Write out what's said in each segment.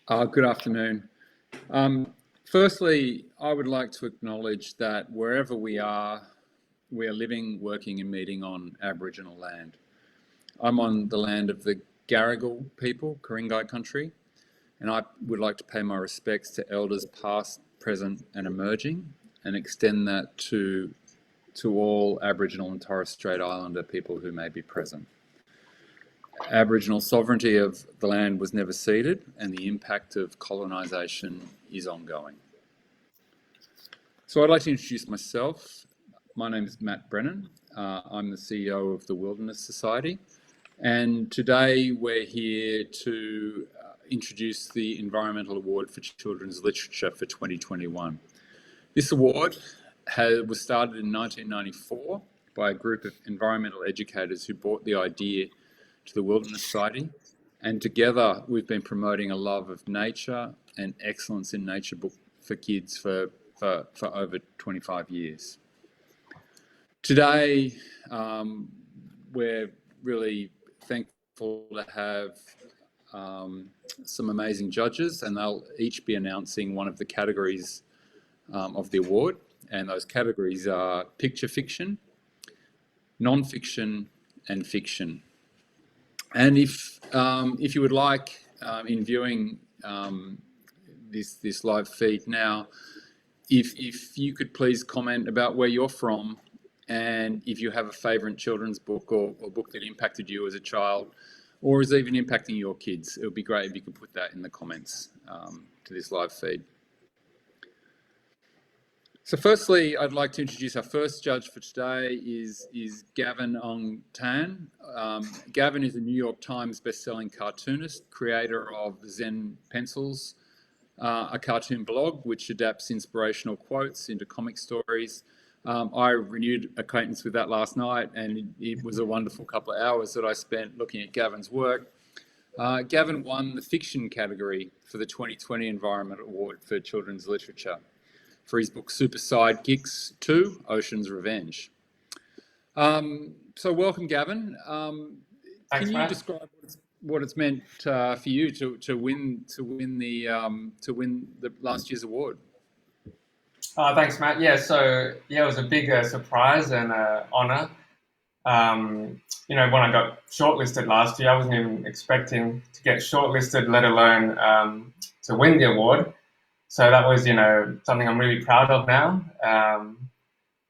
Good afternoon. Firstly, I would like to acknowledge that wherever we are living, working and meeting on Aboriginal land. I'm on the land of the Garigal people, Ku-ring-gai country, and I would like to pay my respects to elders past, present and emerging, and extend that to all Aboriginal and Torres Strait Islander people who may be present. Aboriginal sovereignty of the land was never ceded, and the impact of colonisation is ongoing. So I'd like to introduce myself. My name is Matt Brennan. I'm the CEO of the Wilderness Society, and today we're here to introduce the Environmental Award for Children's Literature for 2021. This award was started in 1994 by a group of environmental educators who brought the idea to the Wilderness Society, and together we've been promoting a love of nature and excellence in nature book for kids for over 25 years. Today, we're really thankful to have some amazing judges, and they'll each be announcing one of the categories of the award, and those categories are picture fiction, non-fiction and fiction. And if you would like, in viewing this live feed now, if you could please comment about where you're from, and if you have a favourite children's book or book that impacted you as a child, or is even impacting your kids, it would be great if you could put that in the comments to this live feed. So firstly, I'd like to introduce our first judge for today is Gavin Ong Tan. Gavin is a New York Times best-selling cartoonist, creator of Zen Pencils, a cartoon blog which adapts inspirational quotes into comic stories. I renewed acquaintance with that last night, and it was a wonderful couple of hours that I spent looking at Gavin's work. Gavin won the fiction category for the 2020 Environment Award for Children's Literature for his book Super Sidekicks 2, Ocean's Revenge. So welcome, Gavin. Thanks, can you Matt. describe what it's meant for you to win the last year's award? Thanks, Matt. It was a big surprise and honour. When I got shortlisted last year, I wasn't even expecting to get shortlisted, let alone to win the award. So that was, something I'm really proud of now.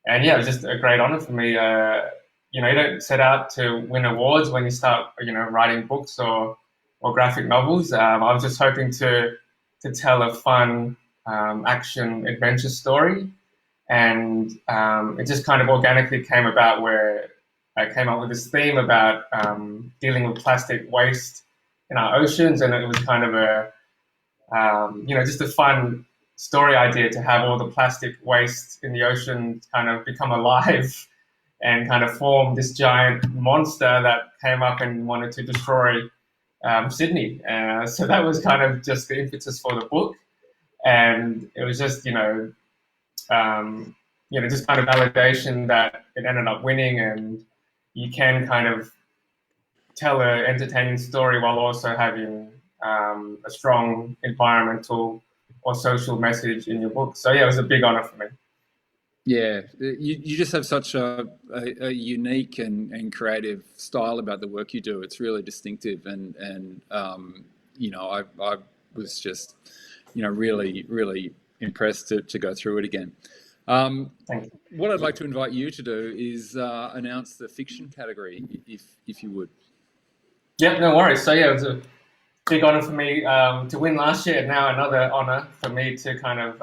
It was just a great honour for me. You don't set out to win awards when you start, writing books or graphic novels. I was just hoping to tell a fun action adventure story, and it just kind of organically came about where I came up with this theme about dealing with plastic waste in our oceans, and it was kind of just a fun story idea to have all the plastic waste in the ocean kind of become alive and kind of form this giant monster that came up and wanted to destroy Sydney. So that was kind of just the impetus for the book. And it was just, just kind of validation that it ended up winning, and you can kind of tell an entertaining story while also having a strong environmental or social message in your book. So it was a big honor for me. Yeah, you just have such a unique and creative style about the work you do. It's really distinctive, and I was just really impressed to go through it again. Thank you. What I'd like to invite you to do is announce the fiction category, if you would. Yeah, no worries. So it was a big honor for me to win last year, and now another honor for me to kind of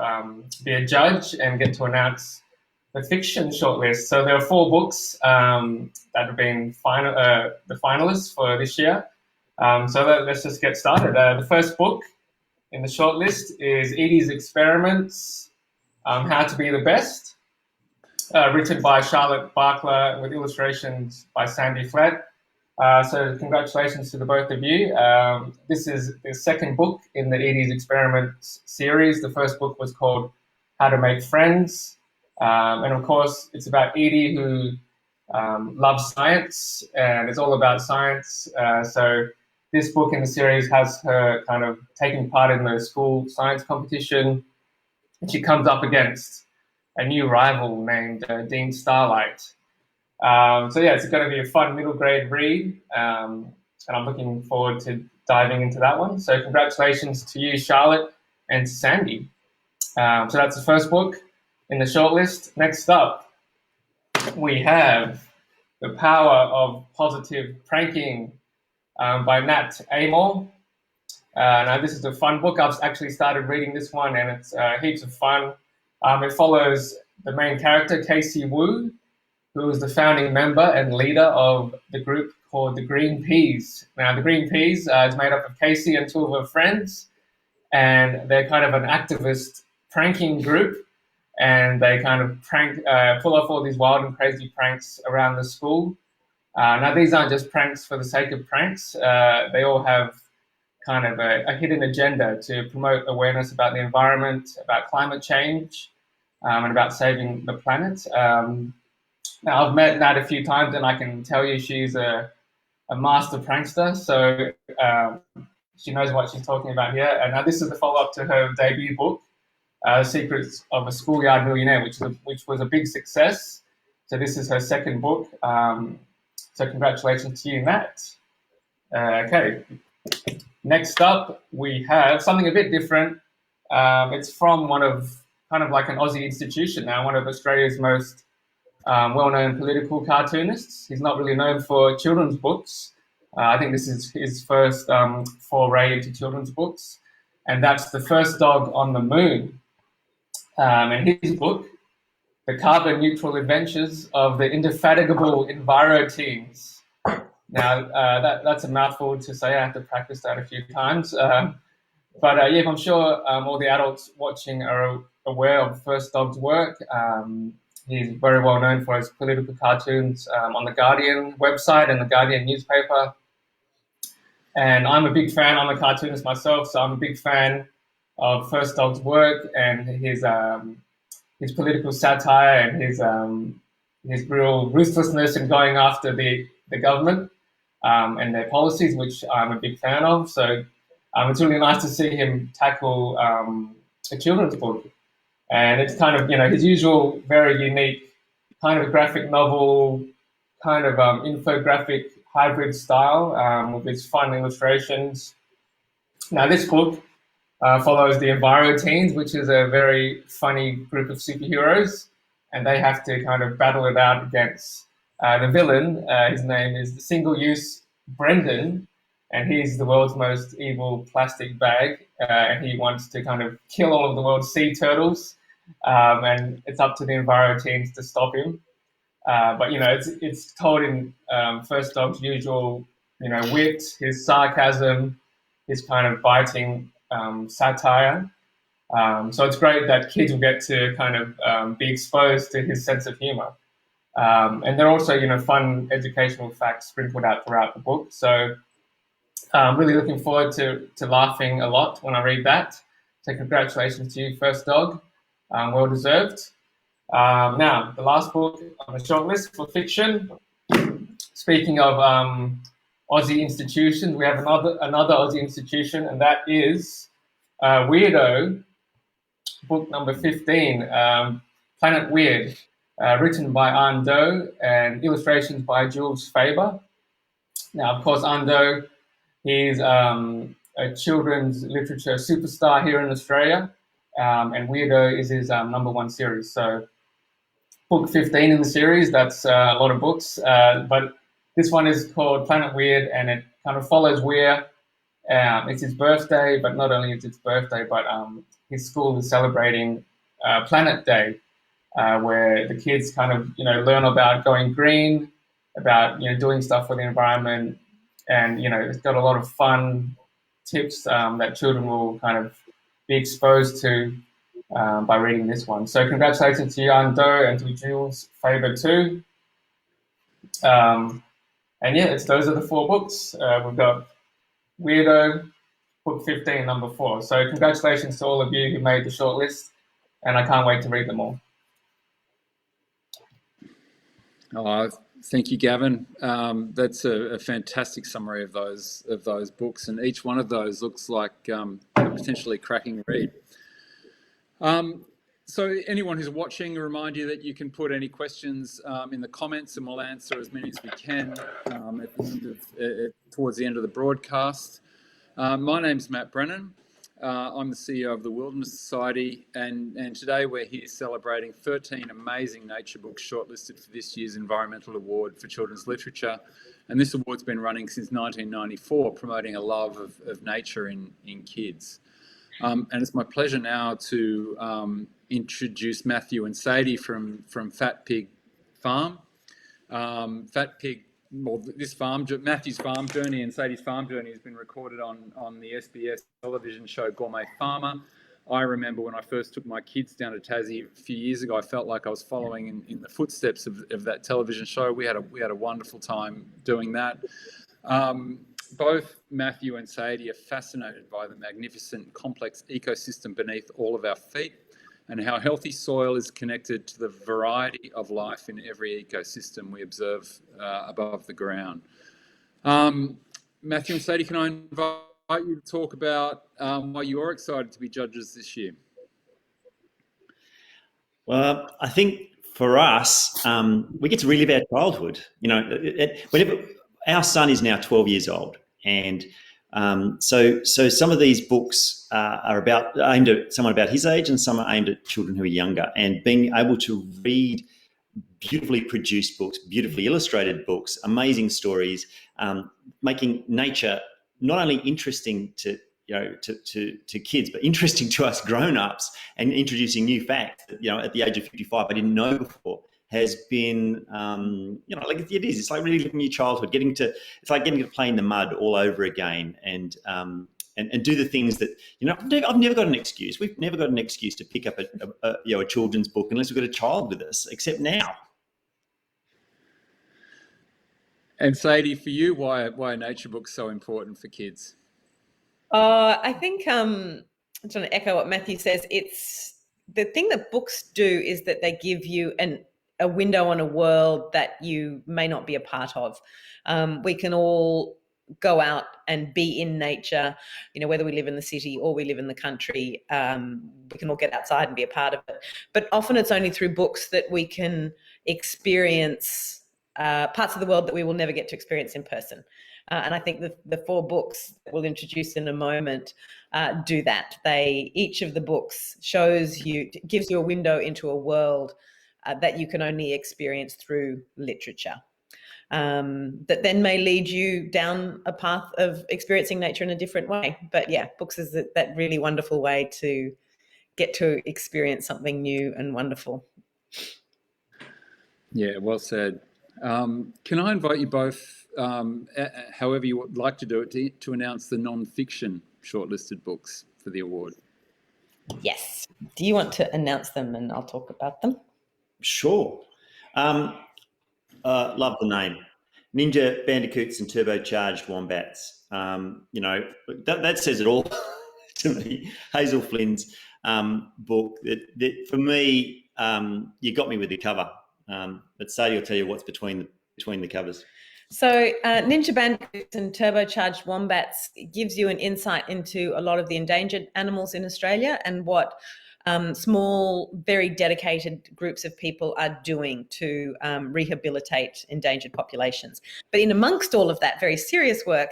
be a judge and get to announce the fiction shortlist. So there are 4 books that have been the finalists for this year. Let's just get started. The first book in the shortlist is Edie's Experiments, How to Be the Best, written by Charlotte Barkler with illustrations by Sandy Flett. So congratulations to the both of you. This is the second book in the Edie's Experiments series. The first book was called How to Make Friends. And of course, it's about Edie, who loves science, and it's all about science. So this book in the series has her kind of taking part in the school science competition, and she comes up against a new rival named Dean Starlight. So yeah, it's going to be a fun middle grade read, and I'm looking forward to diving into that one. So congratulations to you, Charlotte, and to Sandy. So that's the first book in the shortlist. Next up, we have The Power of Positive Pranking by Nat Amor. Now, this is a fun book. I've actually started reading this one, and it's heaps of fun. It follows the main character, Casey Wu, who is the founding member and leader of the group called the Green Peas. Now, the Green Peas is made up of Casey and two of her friends, and they're kind of an activist pranking group, and they kind of pull off all these wild and crazy pranks around the school. Now, these aren't just pranks for the sake of pranks. They all have kind of a hidden agenda to promote awareness about the environment, about climate change, and about saving the planet. Now, I've met Nat a few times, and I can tell you she's a master prankster, so she knows what she's talking about here. And now this is the follow-up to her debut book, Secrets of a Schoolyard Millionaire, which was a big success. So this is her second book. So congratulations to you, Nat. Okay. Next up, we have something a bit different. It's from one of kind of like an Aussie institution now, one of Australia's most well-known political cartoonists. He's not really known for children's books. I think this is his first foray into children's books, and that's The First Dog on the Moon. And his book, The Carbon Neutral Adventures of the Indefatigable Enviro Teens. Now, that's a mouthful to say. I have to practice that a few times. But yeah, I'm sure all the adults watching are aware of First Dog's work. He's very well known for his political cartoons on the Guardian website and the Guardian newspaper. And I'm a big fan. I'm a cartoonist myself, so I'm a big fan of First Dog's work and his political satire and his real ruthlessness in going after the government and their policies, which I'm a big fan of. So it's really nice to see him tackle a children's book. And it's kind of, his usual very unique kind of graphic novel, kind of infographic hybrid style with its fun illustrations. Now, this book follows the Enviro Teens, which is a very funny group of superheroes, and they have to kind of battle it out against the villain. His name is the single-use Brennan, and he's the world's most evil plastic bag, and he wants to kind of kill all of the world's sea turtles. And it's up to the Enviro Teens to stop him. But it's told in First Dog's usual, wit, his sarcasm, his kind of biting satire. So it's great that kids will get to kind of be exposed to his sense of humor. And there are also, fun educational facts sprinkled out throughout the book. So I'm really looking forward to laughing a lot when I read that. So congratulations to you, First Dog. Well deserved. Now, the last book on the shortlist for fiction. Speaking of Aussie institutions, we have another Aussie institution, and that is Weirdo, book number 15, Planet Weird, written by Anh Do and illustrations by Jules Faber. Now, of course, Anh Do, he's a children's literature superstar here in Australia. And Weirdo is his number one series. So book 15 in the series, that's a lot of books. But this one is called Planet Weird, and it kind of follows Weir. It's his birthday, but not only is it his birthday, but his school is celebrating Planet Day, where the kids kind of, learn about going green, about, doing stuff for the environment. And, it's got a lot of fun tips that children will kind of be exposed to by reading this one. So congratulations to Anh Do and to Jules Faber too. And yeah, those are the 4 books. We've got Weirdo, book 15, number 4. So congratulations to all of you who made the shortlist, and I can't wait to read them all. Oh, Thank you, Gavin. That's a fantastic summary of those books, and each one of those looks like a potentially cracking read. So anyone who's watching, I remind you that you can put any questions in the comments, and we'll answer as many as we can towards the end of the broadcast. My name's Matt Brennan. I'm the CEO of the Wilderness Society, and today we're here celebrating 13 amazing nature books shortlisted for this year's Environmental Award for Children's Literature. And this award's been running since 1994, promoting a love of nature in kids. And it's my pleasure now to introduce Matthew and Sadie from Fat Pig Farm. Matthew's farm journey and Sadie's farm journey has been recorded on the SBS television show Gourmet Farmer. I remember when I first took my kids down to Tassie a few years ago, I felt like I was following in the footsteps of that television show. We had a wonderful time doing that. Both Matthew and Sadie are fascinated by the magnificent, complex ecosystem beneath all of our feet, and how healthy soil is connected to the variety of life in every ecosystem we observe above the ground. Matthew and Sadie, can I invite you to talk about why you're excited to be judges this year? Well, I think for us, we get to relive our childhood. You know, whenever our son is now 12 years old, and so some of these books are aimed at someone about his age, and some are aimed at children who are younger. And being able to read beautifully produced books, beautifully illustrated books, amazing stories, making nature not only interesting to kids, but interesting to us grown-ups, and introducing new facts that, at the age of 55 I didn't know before, has been, like it is. It's like really living your childhood, it's like getting to play in the mud all over again, and do the things that, I've never got an excuse. We've never got an excuse to pick up a children's book unless we've got a child with us, except now. And Sadie, for you, why are nature books so important for kids? I think I'm trying to echo what Matthew says. It's the thing that books do is that they give you a window on a world that you may not be a part of. We can all go out and be in nature, whether we live in the city or we live in the country. We can all get outside and be a part of it. But often it's only through books that we can experience parts of the world that we will never get to experience in person. And I think the 4 books that we'll introduce in a moment do that. Each of the books gives you a window into a world that you can only experience through literature, that then may lead you down a path of experiencing nature in a different way. But yeah, books is that really wonderful way to get to experience something new and wonderful. Yeah, well said. Can I invite you both, however you would like to do it, to announce the non-fiction shortlisted books for the award? Yes. Do you want to announce them and I'll talk about them? Sure. Love the name. Ninja Bandicoots and Turbocharged Wombats. That says it all to me. Hazel Flynn's book. That for me, you got me with the cover. But Sadie will tell you what's between the covers. So Ninja Bandicoots and Turbocharged Wombats gives you an insight into a lot of the endangered animals in Australia and what small, very dedicated groups of people are doing to rehabilitate endangered populations. But in amongst all of that very serious work,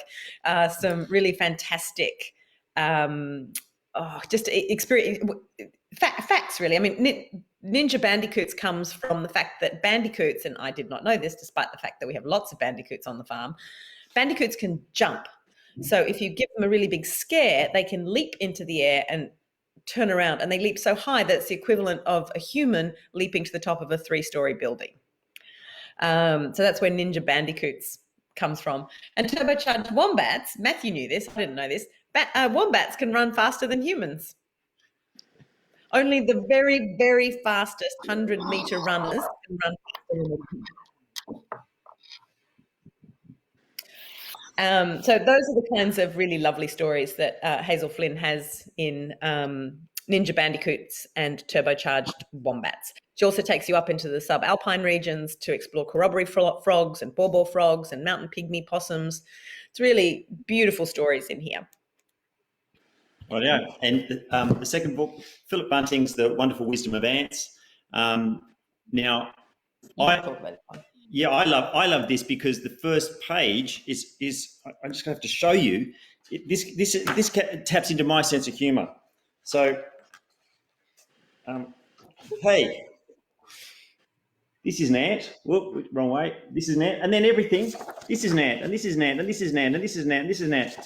some really fantastic facts, really. I mean, Ninja Bandicoots comes from the fact that bandicoots, and I did not know this despite the fact that we have lots of bandicoots on the farm, bandicoots can jump. So if you give them a really big scare, they can leap into the air and turn around, and they leap so high that it's the equivalent of a human leaping to the top of a 3-story building. So that's where Ninja Bandicoots comes from. And Turbocharged Wombats, Matthew knew this, I didn't know this, wombats can run faster than humans. Only the very, very fastest 100-meter runners can run faster than humans. So those are the kinds of really lovely stories that Hazel Flynn has in Ninja Bandicoots and Turbocharged Wombats. She also takes you up into the subalpine regions to explore corroboree frogs and bawbaw frogs and mountain pygmy possums. It's really beautiful stories in here. Right, yeah. And the second book, Philip Bunting's The Wonderful Wisdom of Ants. Now, I love this because the first page is I'm just going to have to show you. This taps into my sense of humour. So, hey, this is an ant. Whoop, wrong way. This is an ant, and then everything. This is an ant, and this is an ant, and this is an ant, and this is an ant, and this is an ant.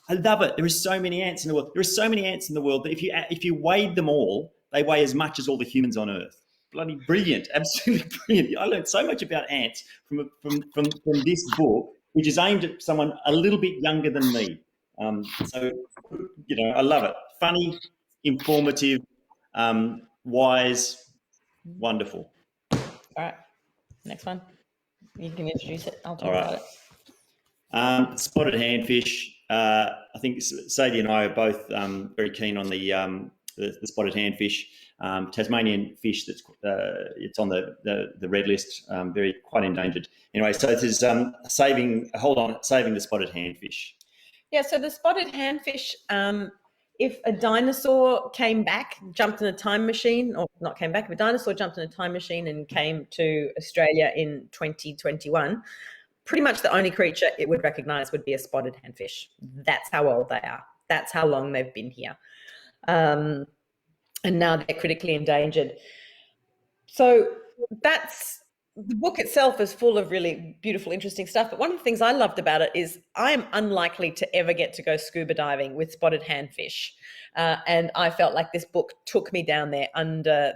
I love it. There are so many ants in the world. There are so many ants in the world that if you weighed them all, they weigh as much as all the humans on Earth. Bloody brilliant, absolutely brilliant. I learned so much about ants from this book, which is aimed at someone a little bit younger than me. So, I love it. Funny, informative, wise, wonderful. All right, next one. You can introduce it. I'll talk about it. Spotted handfish. I think Sadie and I are both very keen on the spotted handfish, Tasmanian fish. That's it's on the red list. Very quite endangered. Anyway, so there's saving the spotted handfish. Yeah. So the spotted handfish. If a dinosaur came back, jumped in a time machine, or not came back, if a dinosaur jumped in a time machine and came to Australia in 2021. Pretty much the only creature it would recognise would be a spotted handfish. That's how old they are. That's how long they've been here. And now they're critically endangered. So the book itself is full of really beautiful, interesting stuff. But one of the things I loved about it is I am unlikely to ever get to go scuba diving with spotted handfish. And I felt like this book took me down there under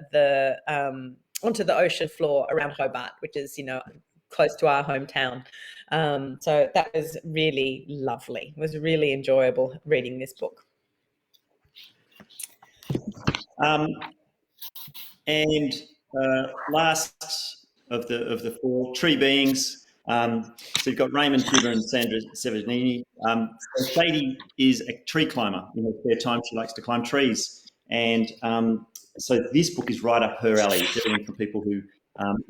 onto the ocean floor around Hobart, which is, close to our hometown. So that was really lovely. It was really enjoyable reading this book. And last of the four, Tree Beings. So you've got Raymond Tuber and Sandra Severgnini. So Sadie is a tree climber. In her spare time, she likes to climb trees. And so this book is right up her alley. It's everything from people who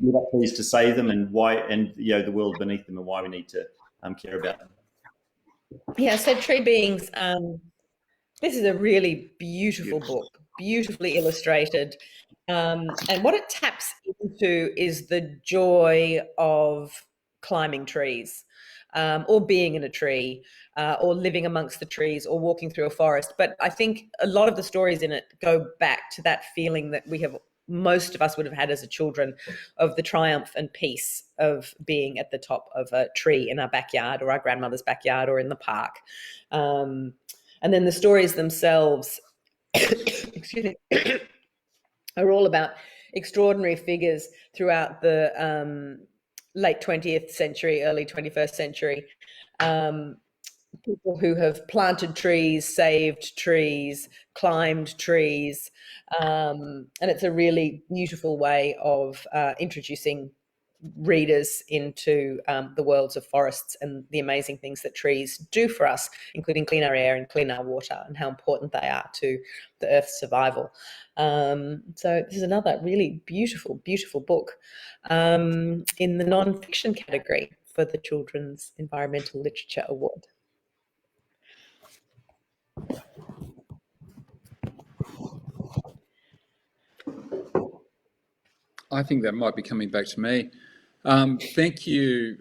live up trees to save them, and why, and the world beneath them, and why we need to care about them. Yeah, so Tree Beings. This is a really beautiful book, beautifully illustrated, and what it taps into is the joy of climbing trees, or being in a tree, or living amongst the trees, or walking through a forest. But I think a lot of the stories in it go back to that feeling that most of us would have had as children, of the triumph and peace of being at the top of a tree in our backyard, or our grandmother's backyard, or in the park. And then the stories themselves, excuse me, are all about extraordinary figures throughout the late 20th century, early 21st century. People who have planted trees, saved trees, climbed trees. And it's a really beautiful way of introducing readers into the worlds of forests and the amazing things that trees do for us, including clean our air and clean our water, and how important they are to the Earth's survival. So this is another really beautiful, beautiful book in the non-fiction category for the Children's Environmental Literature Award. I think that might be coming back to me. Thank you,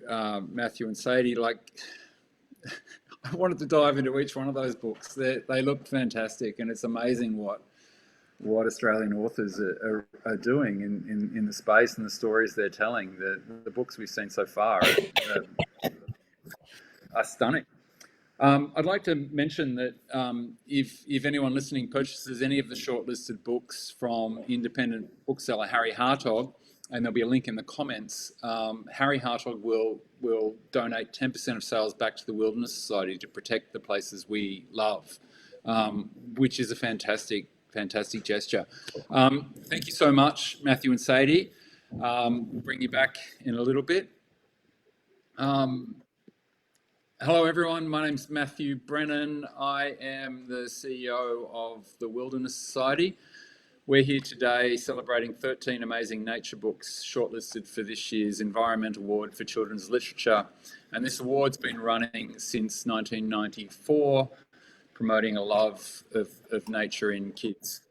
Matthew and Sadie. I wanted to dive into each one of those books. They look fantastic, and it's amazing what Australian authors are doing in the space and the stories they're telling. The books we've seen so far are stunning. I'd like to mention that if anyone listening purchases any of the shortlisted books from independent bookseller Harry Hartog, and there'll be a link in the comments, Harry Hartog will donate 10% of sales back to the Wilderness Society to protect the places we love, which is a fantastic gesture. Thank you so much, Matthew and Sadie. We'll bring you back in a little bit. Hello everyone, my name's Matthew Brennan. I am the CEO of the Wilderness Society. We're here today celebrating 13 amazing nature books shortlisted for this year's Environment Award for Children's Literature. And this award's been running since 1994, promoting a love of nature in kids.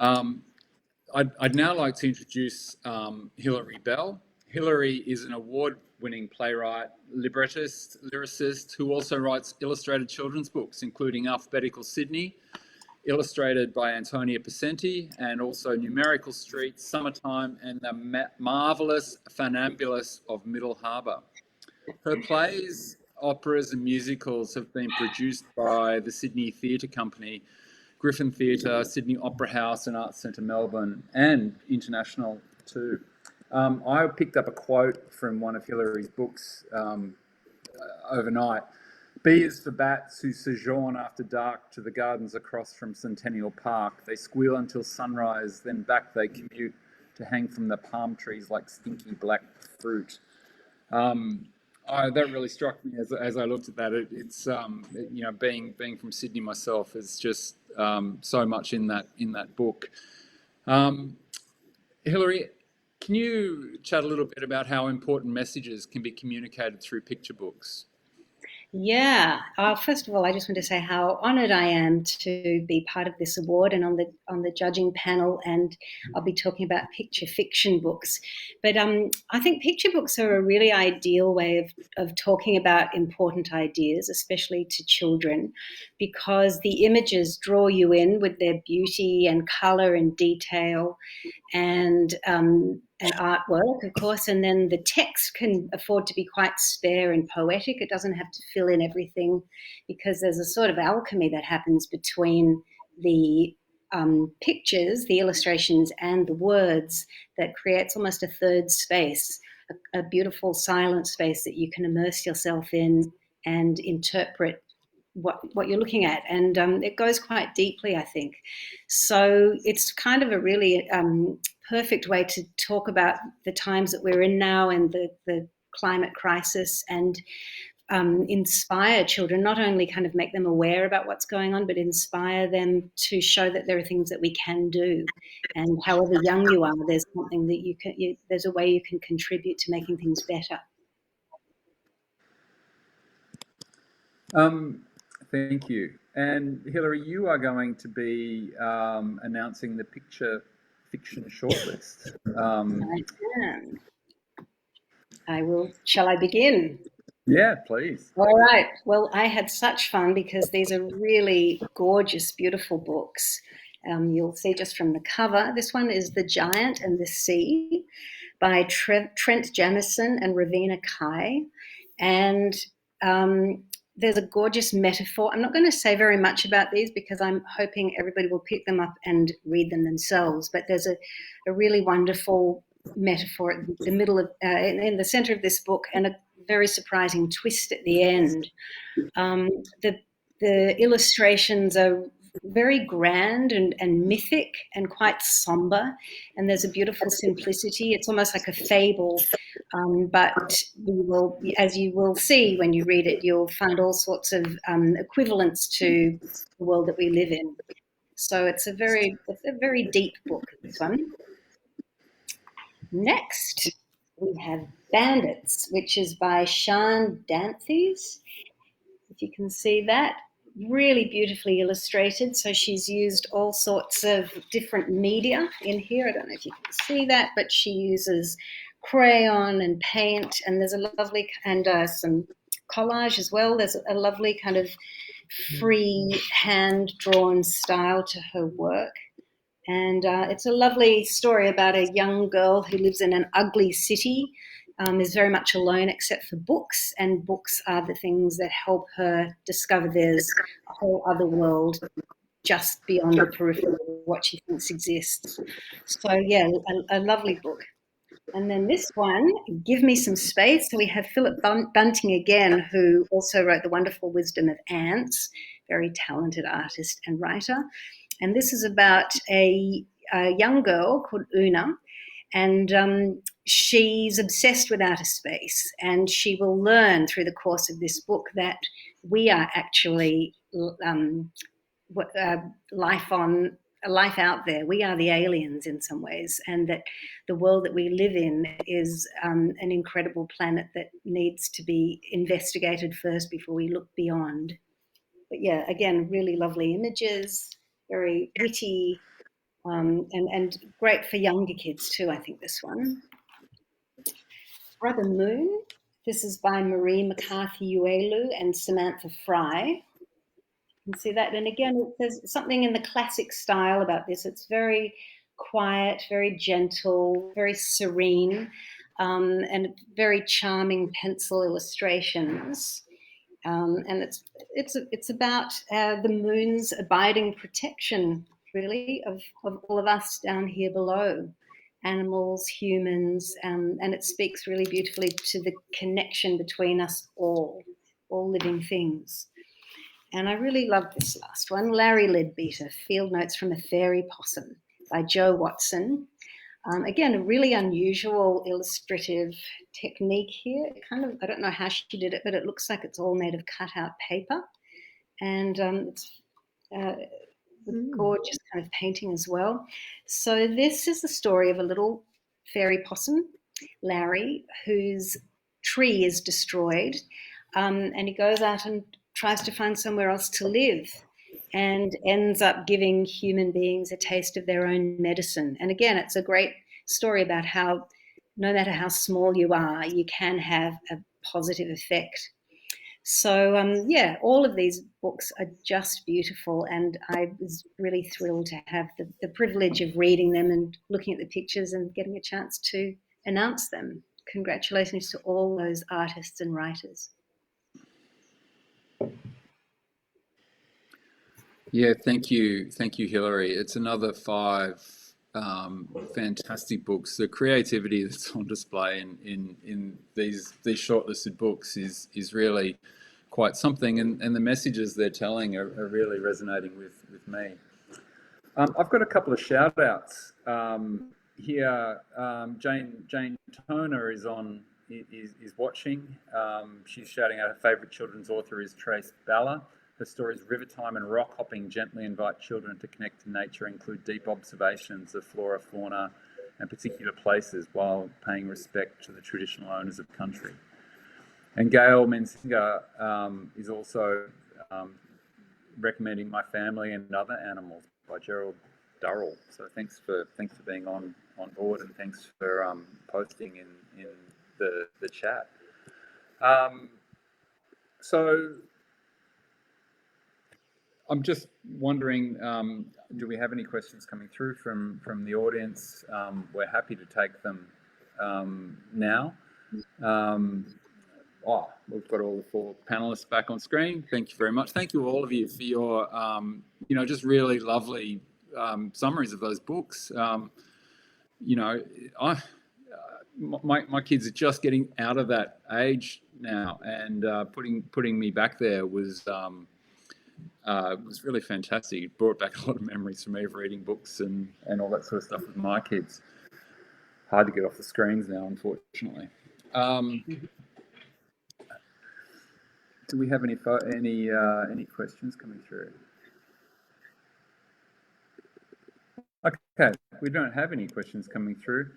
I'd now like to introduce Hilary Bell. Hilary is an award-winning playwright, librettist, lyricist, who also writes illustrated children's books, including Alphabetical Sydney, illustrated by Antonia Pacenti, and also Numerical Street, Summertime, and the marvellous Funambulous of Middle Harbour. Her plays, operas and musicals have been produced by the Sydney Theatre Company, Griffin Theatre, Sydney Opera House and Arts Centre Melbourne, and international too. I picked up a quote from one of Hilary's books overnight. B is for bats who sojourn after dark to the gardens across from Centennial Park. They squeal until sunrise, then back they commute to hang from the palm trees like stinky black fruit. That really struck me as I looked at that. It's you know, being from Sydney myself, is just so much in that book. Hilary, can you chat a little bit about how important messages can be communicated through picture books? Yeah. First of all, I just want to say how honoured I am to be part of this award and on the judging panel, and I'll be talking about picture fiction books. But I think picture books are a really ideal way of talking about important ideas, especially to children, because the images draw you in with their beauty and colour and detail and artwork, of course, and then the text can afford to be quite spare and poetic. It doesn't have to fill in everything, because there's a sort of alchemy that happens between the pictures, the illustrations, and the words that creates almost a third space, a beautiful silent space that you can immerse yourself in and interpret what you're looking at, and it goes quite deeply, I think. So it's kind of a really perfect way to talk about the times that we're in now and the climate crisis, and inspire children, not only kind of make them aware about what's going on, but inspire them to show that there are things that we can do, and however young you are, there's something that there's a way you can contribute to making things better. Thank you. And Hilary, you are going to be announcing the picture fiction shortlist. I can. I will. Shall I begin? Yeah, please. All right. Well, I had such fun because these are really gorgeous, beautiful books. You'll see just from the cover. This one is The Giant and the Sea by Trent Jamison and Ravina Kai. And there's a gorgeous metaphor. I'm not going to say very much about these because I'm hoping everybody will pick them up and read them themselves. But there's a really wonderful metaphor at the middle of, in the center of this book, and a very surprising twist at the end. The illustrations are very grand and mythic and quite somber, and there's a beautiful simplicity. It's almost like a fable, but as you will see when you read it, you'll find all sorts of equivalents to the world that we live in. So it's a very deep book, this one. Next, we have Bandits, which is by Sian Danthes. If you can see that, really beautifully illustrated. So she's used all sorts of different media in here. I don't know if you can see that, but she uses crayon and paint, and there's a lovely, and some collage as well. There's a lovely kind of free hand-drawn style to her work. And it's a lovely story about a young girl who lives in an ugly city, is very much alone except for books, and books are the things that help her discover there's a whole other world just beyond the periphery of what she thinks exists. So yeah, a lovely book. And then this one, Give Me Some Space. So we have Philip Bunting again, who also wrote The Wonderful Wisdom of Ants, very talented artist and writer. And this is about a young girl called Una, and she's obsessed with outer space, and she will learn through the course of this book that we are actually life on a life out there. We are the aliens in some ways, and that the world that we live in is an incredible planet that needs to be investigated first before we look beyond. But yeah, again, really lovely images, very witty, and great for younger kids too, I think, this one. Brother Moon. This is by Marie McCarthy-Uelu and Samantha Fry. You can see that. And again, there's something in the classic style about this. It's very quiet, very gentle, very serene, and very charming pencil illustrations. And it's about the moon's abiding protection, really, of all of us down here below, animals, humans, and it speaks really beautifully to the connection between us all living things. And I really love this last one, Larry Leadbeater, Field Notes from a Fairy Possum by Jo Watson. Again, a really unusual illustrative technique here. Kind of, I don't know how she did it, but it looks like it's all made of cut-out paper. And it's gorgeous kind of painting as well. So this is the story of a little fairy possum, Larry, whose tree is destroyed. And he goes out and tries to find somewhere else to live, and ends up giving human beings a taste of their own medicine. And again, it's a great story about how no matter how small you are, you can have a positive effect. So yeah, all of these books are just beautiful, and I was really thrilled to have the privilege of reading them and looking at the pictures and getting a chance to announce them. Congratulations to all those artists and writers. Yeah, thank you, Hilary. It's another 5 fantastic books. The creativity that's on display in these shortlisted books is really quite something, and the messages they're telling are really resonating with me. I've got a couple of shout outs here. Jane Toner is watching. She's shouting out her favourite children's author is Trace Balla. Her stories River Time and Rock Hopping gently invite children to connect to nature, include deep observations of flora, fauna, and particular places while paying respect to the traditional owners of country. And Gail Mensinger is also recommending My Family and Other Animals by Gerald Durrell. So thanks for being on board, and thanks for posting in the chat. So I'm just wondering, do we have any questions coming through from the audience? We're happy to take them now. We've got all the 4 panelists back on screen. Thank you very much. Thank you all of you for your, just really lovely summaries of those books. My kids are just getting out of that age now, and putting me back there was really fantastic. It brought back a lot of memories for me of reading books and all that sort of stuff with my kids. Hard to get off the screens now, unfortunately. Do we have any questions coming through? Okay, we don't have any questions coming through.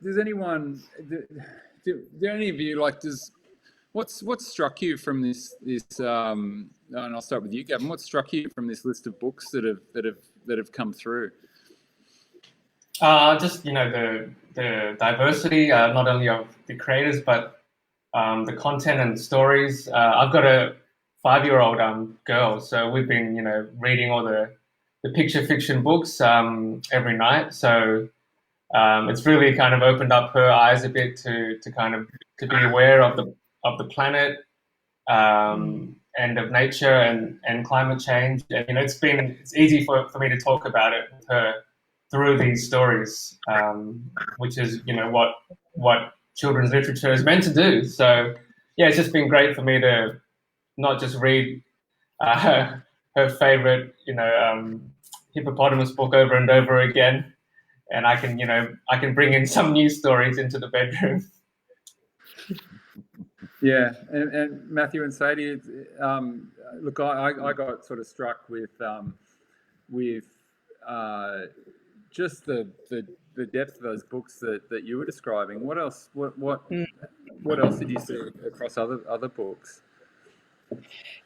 Does anyone? Do any of you What's struck you from this? And I'll start with you, Gavin. What struck you from this list of books that have come through? Just the diversity, not only of the creators, but the content and stories. I've got a 5-year-old girl, so we've been reading all the picture fiction books every night. So it's really kind of opened up her eyes a bit to be aware of the planet and of nature and climate change. And it's easy for me to talk about it with her through these stories, which is what children's literature is meant to do. So yeah, it's just been great for me to not just read her favorite hippopotamus book over and over again, and I can bring in some new stories into the bedroom. Yeah, and Matthew and Sadie, look, I got sort of struck with just the depth of those books that you were describing. What else? What else did you see across other books?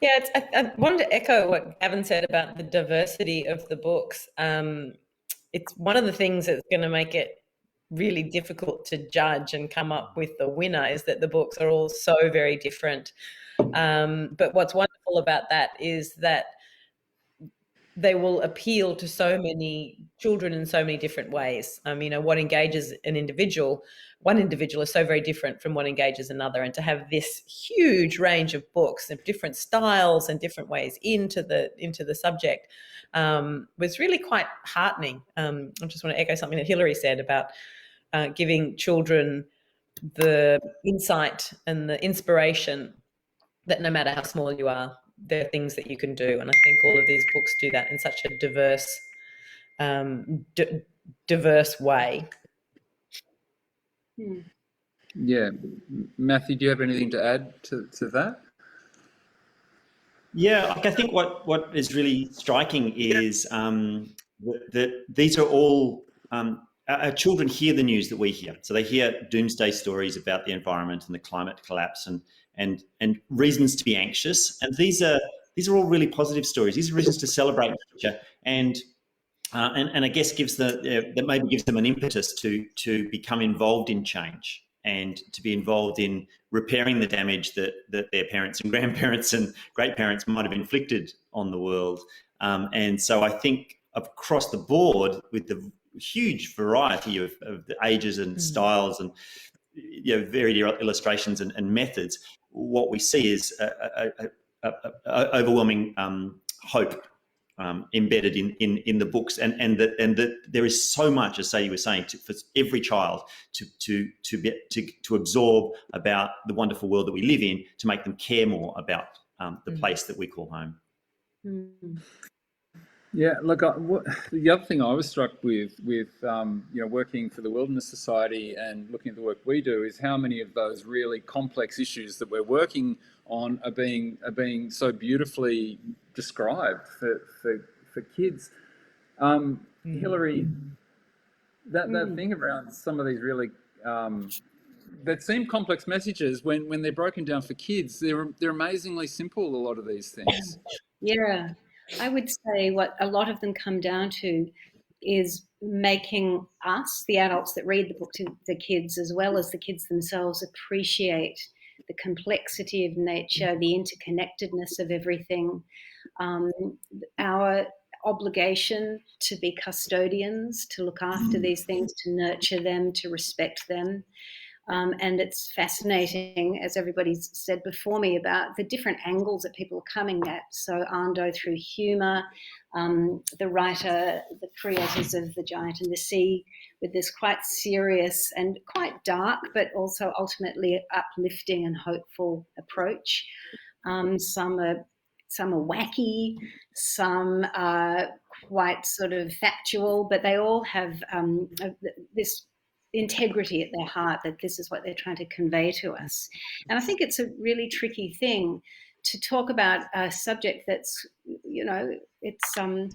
Yeah, I wanted to echo what Gavin said about the diversity of the books. It's one of the things that's going to make it really difficult to judge and come up with the winner is that the books are all so very different. But what's wonderful about that is that they will appeal to so many children in so many different ways. What engages one individual is so very different from what engages another. And to have this huge range of books of different styles and different ways into the subject was really quite heartening. I just want to echo something that Hilary said about giving children the insight and the inspiration that no matter how small you are, there are things that you can do. And I think all of these books do that in such a diverse way. Yeah. Matthew, do you have anything to add to that? Yeah, I think what is really striking is that these are all our children hear the news that we hear. So they hear doomsday stories about the environment and the climate collapse and reasons to be anxious. And these are all really positive stories. These are reasons to celebrate nature and I guess that maybe gives them an impetus to become involved in change and to be involved in repairing the damage that their parents and grandparents and great parents might have inflicted on the world. And so I think across the board, with the huge variety of the ages and styles and varied illustrations and methods, what we see is a overwhelming hope embedded in the books, and that there is so much, as Sadie was saying, for every child to absorb about the wonderful world that we live in, to make them care more about the place that we call home. Yeah, look, the other thing I was struck with working for the Wilderness Society and looking at the work we do is how many of those really complex issues that we're working on are being so beautifully described for kids. Hilary, that thing around some of these really that seem complex messages, when they're broken down for kids, they're amazingly simple, a lot of these things. Yeah, I would say what a lot of them come down to is making us, the adults that read the book to the kids, as well as the kids themselves, appreciate the complexity of nature, the interconnectedness of everything, our obligation to be custodians, to look after these things, to nurture them, to respect them. And it's fascinating, as everybody's said before me, about the different angles that people are coming at. So Ando through humour, the writer, the creators of The Giant and the Sea, with this quite serious and quite dark, but also ultimately uplifting and hopeful approach. Some are wacky, some are quite sort of factual, but they all have this integrity at their heart, that this is what they're trying to convey to us. And I think it's a really tricky thing to talk about a subject that's, it's a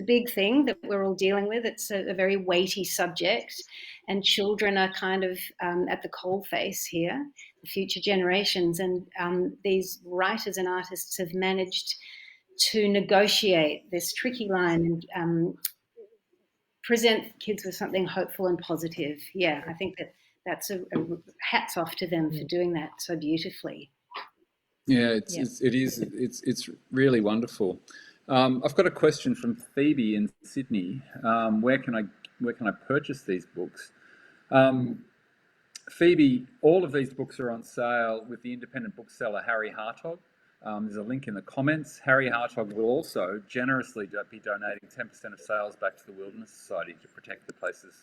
big thing that we're all dealing with. It's a very weighty subject, and children are kind of at the coalface here, the future generations. And these writers and artists have managed to negotiate this tricky line and present kids with something hopeful and positive. Yeah, I think that's a hats off to them for doing that so beautifully. Yeah, it's really wonderful. I've got a question from Phoebe in Sydney. Where can I purchase these books? Phoebe, all of these books are on sale with the independent bookseller Harry Hartog. There's a link in the comments. Harry Hartog will also generously be donating 10% of sales back to the Wilderness Society to protect the places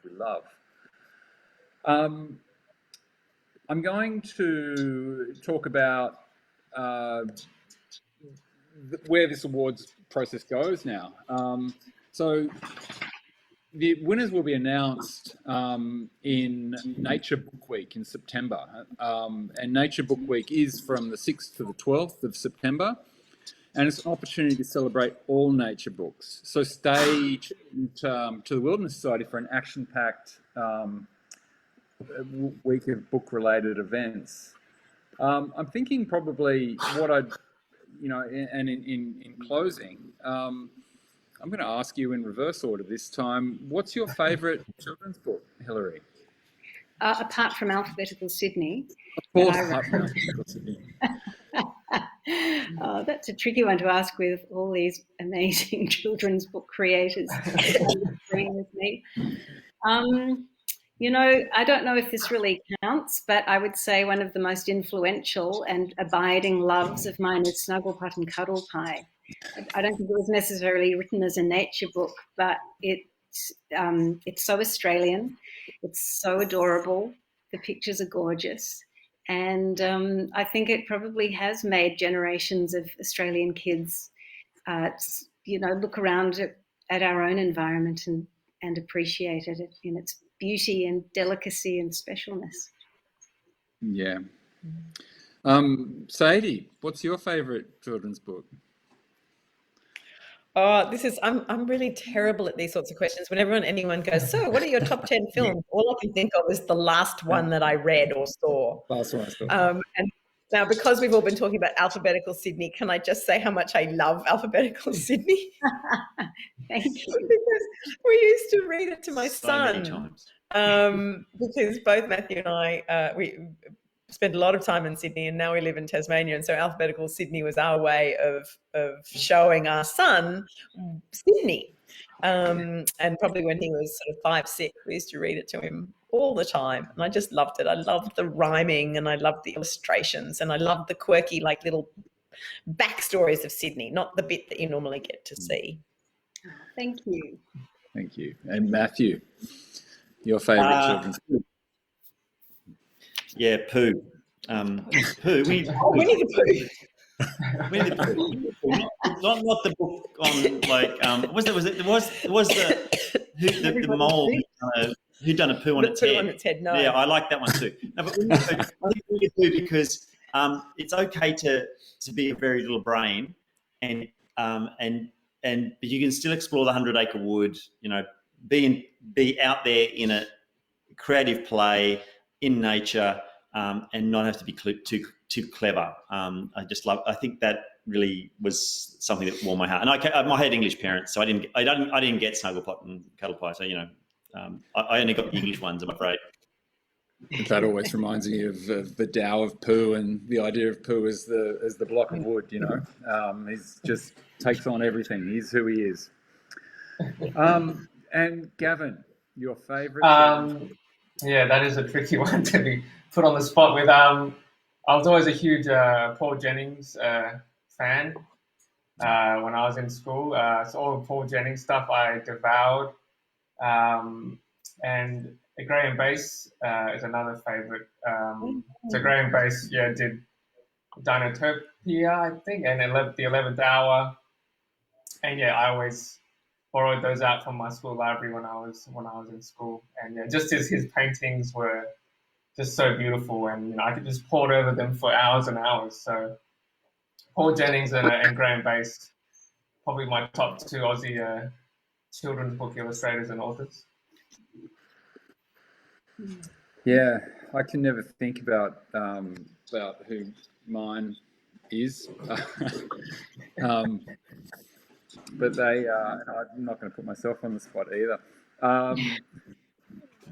we love. I'm going to talk about where this awards process goes now. So the winners will be announced in Nature Book Week in September. And Nature Book Week is from the 6th to the 12th of September. And it's an opportunity to celebrate all nature books. So stay tuned to the Wilderness Society for an action-packed week of book-related events. I'm thinking probably what I'd, and in closing, I'm going to ask you in reverse order this time. What's your favourite children's book, Hilary? Apart from Alphabetical Sydney. Of course, apart from Alphabetical Sydney. Oh, that's a tricky one to ask with all these amazing children's book creators agreeing with me. I don't know if this really counts, but I would say one of the most influential and abiding loves of mine is Snugglepot and Cuddle Pie. I don't think it was necessarily written as a nature book, but it's so Australian. It's so adorable. The pictures are gorgeous. And I think it probably has made generations of Australian kids, look around at our own environment and appreciate it in its beauty and delicacy and specialness. Yeah. Sadie, what's your favourite children's book? Oh, I'm really terrible at these sorts of questions. Whenever anyone goes, so what are your top 10 films? All I can think of is the last one that I read or saw. Last one I saw. And now, because we've all been talking about Alphabetical Sydney, can I just say how much I love Alphabetical Sydney? Thank you. Because we used to read it to my son. Many times. Because both Matthew and I, we spent a lot of time in Sydney, and now we live in Tasmania, and so Alphabetical Sydney was our way of showing our son Sydney. And probably when he was sort of 5, 6, we used to read it to him all the time, and I just loved it. I loved the rhyming, and I loved the illustrations, and I loved the quirky, like, little backstories of Sydney, not the bit that you normally get to see. Thank you. Thank you. And Matthew, your favourite children's book? Yeah, Pooh. Pooh. Winnie the Pooh. Winnie the Pooh. Not the book on, like, was the mole who done a poo on its head? On its head, no. Yeah, I like that one too. No, but Winnie the Pooh, I think Winnie the Pooh because it's okay to be a very little brain, and but you can still explore the 100-acre wood. Be out there in a creative play in nature, and not have to be too clever. I think that really was something that warmed my heart. And I had English parents, so I didn't get Snugglepot and Cuddle Pie. So I only got the English ones, I'm afraid. That always reminds me of the Tao of Pooh, and the idea of Pooh as the block of wood. He's just takes on everything. He's who he is. And Gavin, your favourite? Yeah, that is a tricky one to be put on the spot with. I was always a huge Paul Jennings fan when I was in school. So all the Paul Jennings stuff I devoured. And Graham Bass is another favourite. So Graham Bass, did Dinotopia, I think, and the 11th Hour. And I always borrowed those out from my school library when I was in school, and just his paintings were just so beautiful, and I could just pore over them for hours and hours. So Paul Jennings and Graham Bass, probably my top 2 Aussie children's book illustrators and authors. Yeah, I can never think about who mine is. But I'm not going to put myself on the spot either.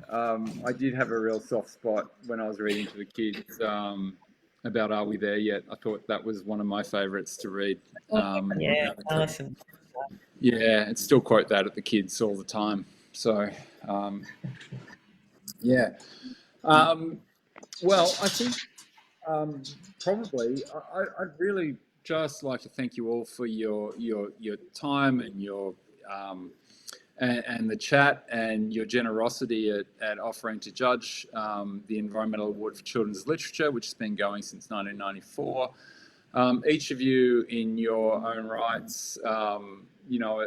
I did have a real soft spot when I was reading to the kids about Are We There Yet? I thought that was one of my favourites to read. Alison. Yeah, and still quote that at the kids all the time. So, well, I think probably I'd really just like to thank you all for your time and your and the chat and your generosity at offering to judge the Environmental Award for Children's Literature, which has been going since 1994. Each of you in your own rights, you know,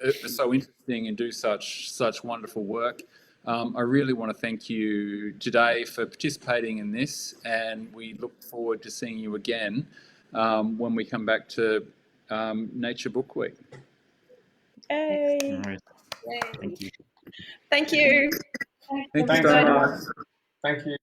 are so interesting and do such wonderful work. I really want to thank you today for participating in this, and we look forward to seeing you again when we come back to Nature Book Week. Yay. All right. Thank you. Thank you. Thank you Thanks so so much. much. Thank you.